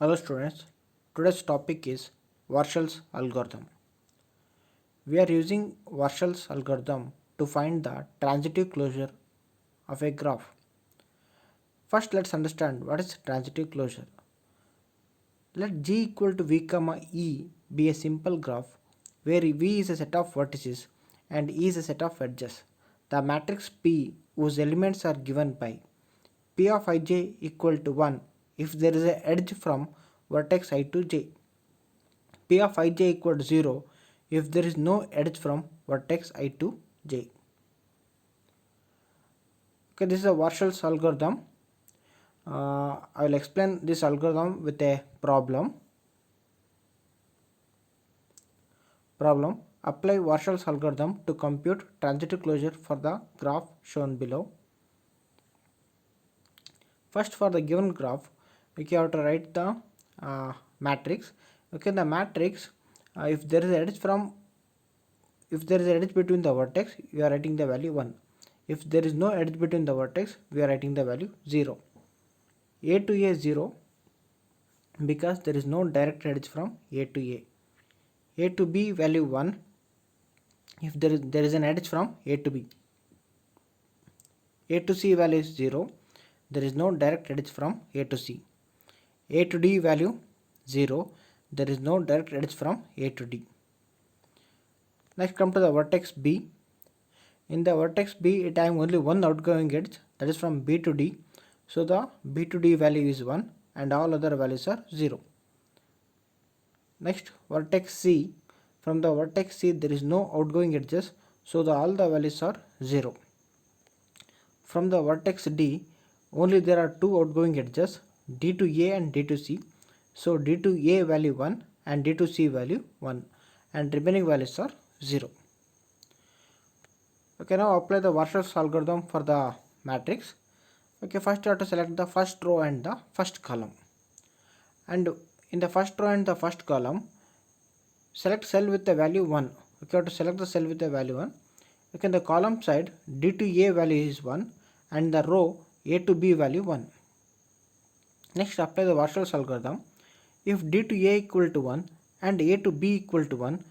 Hello students, today's topic is Warshall's algorithm. We are using Warshall's algorithm to find the transitive closure of a graph. First let's understand what is transitive closure. Let G equal to V comma E be a simple graph where V is a set of vertices and E is a set of edges. The matrix P whose elements are given by P of ij equal to 1 if there is a edge from vertex I to j. P of ij equal to 0 if there is no edge from vertex I to j. Okay, this is a Warshall's algorithm. I will explain this algorithm with a problem. Apply Warshall's algorithm to compute transitive closure for the graph shown below. First, for the given graph, we have to write the matrix. Okay, the matrix, if there is a edge between the vertex, we are writing the value 1. If there is no edge between the vertex, we are writing the value 0. A to A 0 because there is no direct edge from A to A. A to B value 1 if there is an edge from A to B. A to C value is 0. There is no direct edge from A to C. A to D value 0. There is no direct edge from A to D. Next come to the vertex B. In the vertex B, it have only one outgoing edge, that is from B to D. So the B to D value is 1 and all other values are 0. Next, vertex C. From the vertex C, there is no outgoing edges, so all the values are 0. From the vertex D, only there are two outgoing edges, D to A and D to C. So D to A value 1 and D to C value 1 and remaining values are 0. Okay, now apply the Warshall's algorithm for the matrix. Okay, first you have to select the first row and the first column. And in the first row and the first column, select cell with the value 1. Okay, you have to select the cell with the value 1. Okay, in the column side, D to A value is 1 and the row A to B value 1. Next, apply the Warshall's algorithm. If D to A equal to 1 and A to B equal to 1,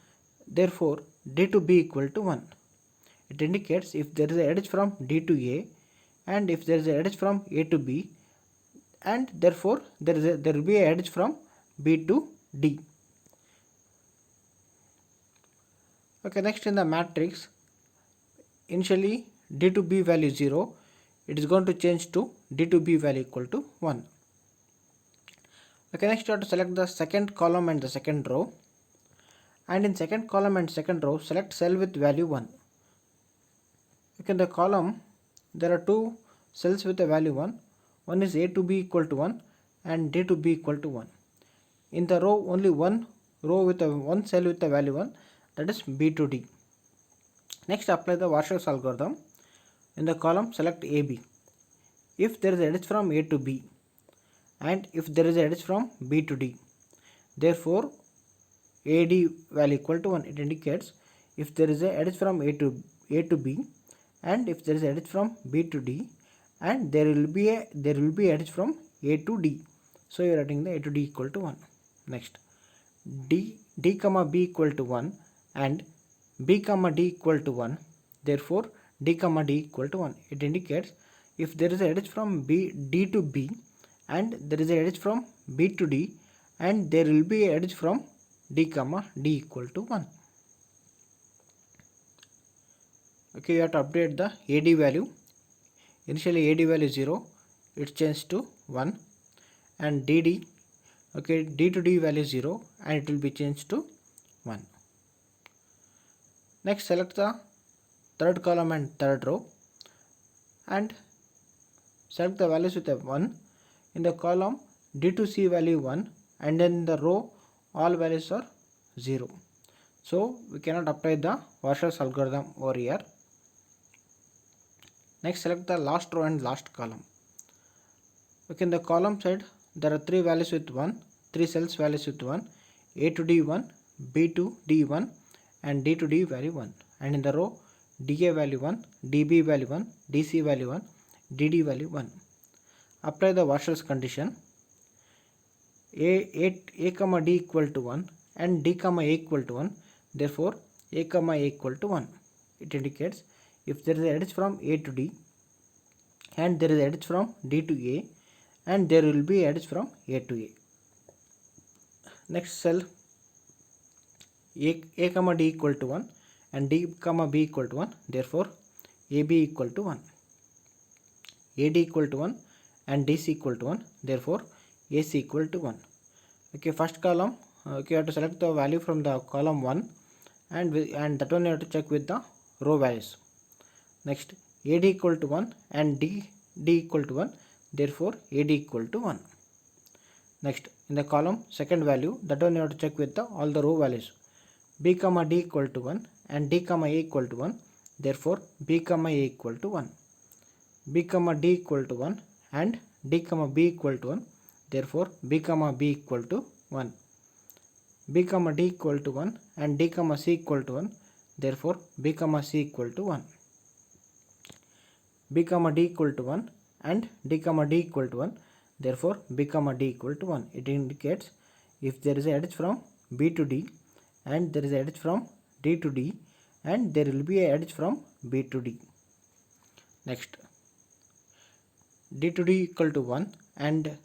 therefore D to B equal to 1. It indicates if there is an edge from D to A and if there is an edge from A to B, and therefore there will be an edge from B to D. Okay, next in the matrix, initially D to B value 0, it is going to change to D to B value equal to 1. Okay, next you have to select the second column and the second row, and in second column and second row select cell with value 1. Okay, in the column there are two cells with a value 1. One is A to B equal to 1 and D to B equal to 1. In the row, only one row with one cell with a value 1, that is B to D. Next, apply the Warshall's algorithm. In the column, select AB. If there is a edge from A to B and if there is a edge from B to D, therefore AD value equal to 1. It indicates if there is a edge from A to B and if there is a edge from B to D, and there will be edge from A to D. So you are writing the A to D equal to 1. Next, D comma B equal to 1 and B comma D equal to 1. Therefore D comma D equal to 1. It indicates if there is a edge from D to B and there is a edge from B to D, and there will be a edge from D comma D equal to 1. Okay, you have to update the AD value. Initially AD value 0, it changed to 1, and DD, okay, D to D value 0 and it will be changed to 1. Next, select the third column and third row and select the values with a 1. In the column, D to C value 1 and then in the row all values are 0. So we cannot apply the Warshall's algorithm over here. Next, select the last row and last column. Okay, in the column side there are three values with 1, three cells values with 1, A to D 1, B to D 1 and D to D value 1, and in the row DA value 1, DB value 1, DC value 1, DD value 1. Apply the Warshall's condition. a comma d equal to 1 and d comma a equal to 1, therefore a comma a equal to 1. It indicates if there is a edge from a to d and there is a edge from d to a and there will be edge from a to a. Next cell, a comma d equal to 1 and d comma b equal to 1, therefore ab equal to 1. ad equal to 1 and dc equal to 1, therefore ac equal to 1. Okay, first column, you have to select the value from the column 1 and that one you have to check with the row values. Next, ad equal to 1 and d equal to 1, therefore ad equal to 1. Next, in the column second value, that one you have to check with all the row values. b comma d equal to 1 and d comma a equal to 1, therefore b comma a equal to 1. b comma d equal to 1 and d comma b equal to 1, therefore b comma b equal to 1. b comma d equal to 1 and d comma c equal to 1, therefore b comma c equal to 1. b comma d equal to 1 and d comma d equal to 1, therefore b comma d equal to 1. It indicates if there is a edge from b to d and there is a edge from d to d and there will be a edge from b to d. Next, d to d equal to 1 and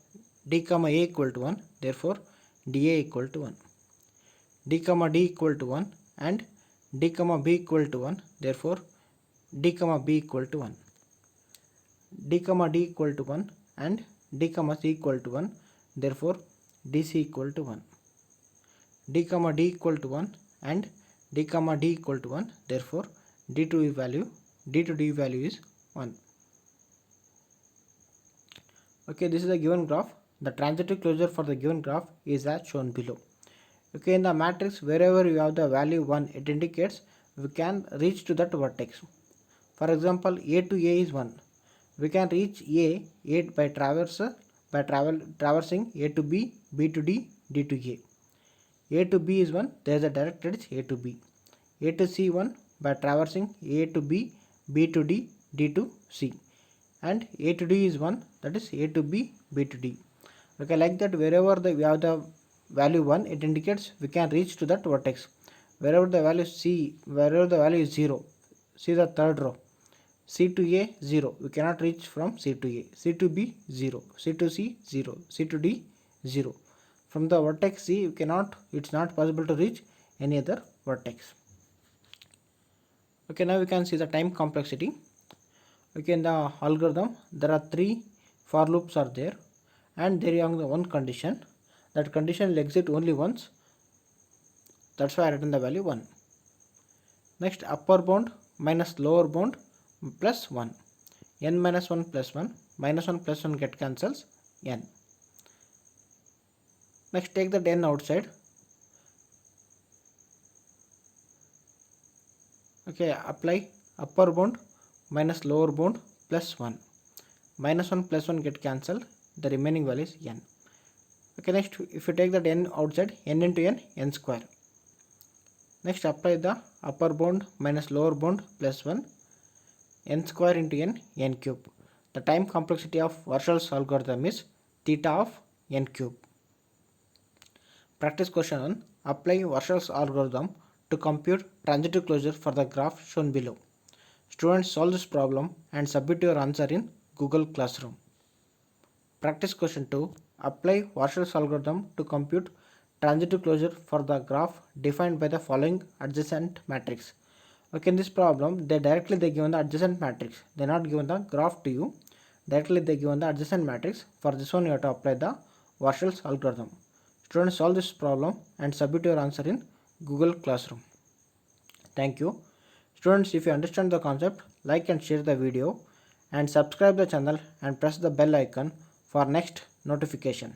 d comma a equal to 1, therefore dA equal to 1. d comma d equal to 1 and d comma b equal to 1, therefore d comma b equal to 1. d comma d equal to 1 and d comma c equal to 1, therefore dc equal to 1. d comma d equal to 1 and d comma d equal to 1, therefore d to d value is 1. Okay, this is the given graph. The transitive closure for the given graph is as shown below. Okay, in the matrix, wherever you have the value 1, it indicates we can reach to that vertex. For example, a to a is 1. We can reach a by traversing a to b, b to d, d to a. A to b is 1, there is a direct edge a to b. A to c 1 by traversing a to b, b to d, d to c. And a to d is 1, that is a to b, b to d. Okay, like that, wherever we have the value 1, it indicates we can reach to that vertex. Wherever the value is 0, see the third row, c to a 0, we cannot reach from c to a. C to b 0, c to c 0, c to d 0. From the vertex c, it's not possible to reach any other vertex. Okay, now we can see the time complexity. Okay, in the algorithm, there are 3 for loops are there, and there is one condition. That condition will exit only once. That's why I written the value 1. Next, upper bound minus lower bound plus 1. N minus 1 plus 1. Minus 1 plus 1 get cancels n. Next, take the n outside. Okay, apply upper bound minus lower bound plus 1. Minus 1 plus 1 get cancelled. The remaining value is n. Okay, next, if you take that n outside, n into n, n square. Next, apply the upper bound minus lower bound plus 1. N square into n, n cube. The time complexity of Warshall's algorithm is theta of n cube. Practice question 1. Apply Warshall's algorithm to compute transitive closure for the graph shown below. Students, solve this problem and submit your answer in Google Classroom. Practice question 2. Apply Warshall's algorithm to compute transitive closure for the graph defined by the following adjacent matrix. Okay, in this problem, they given the adjacent matrix. They are not given the graph to you. Directly they given the adjacent matrix. For this one, you have to apply the Warshall's algorithm. Students, solve this problem and submit your answer in Google Classroom. Thank you. Students, if you understand the concept, like and share the video and subscribe the channel and press the bell icon for next notification.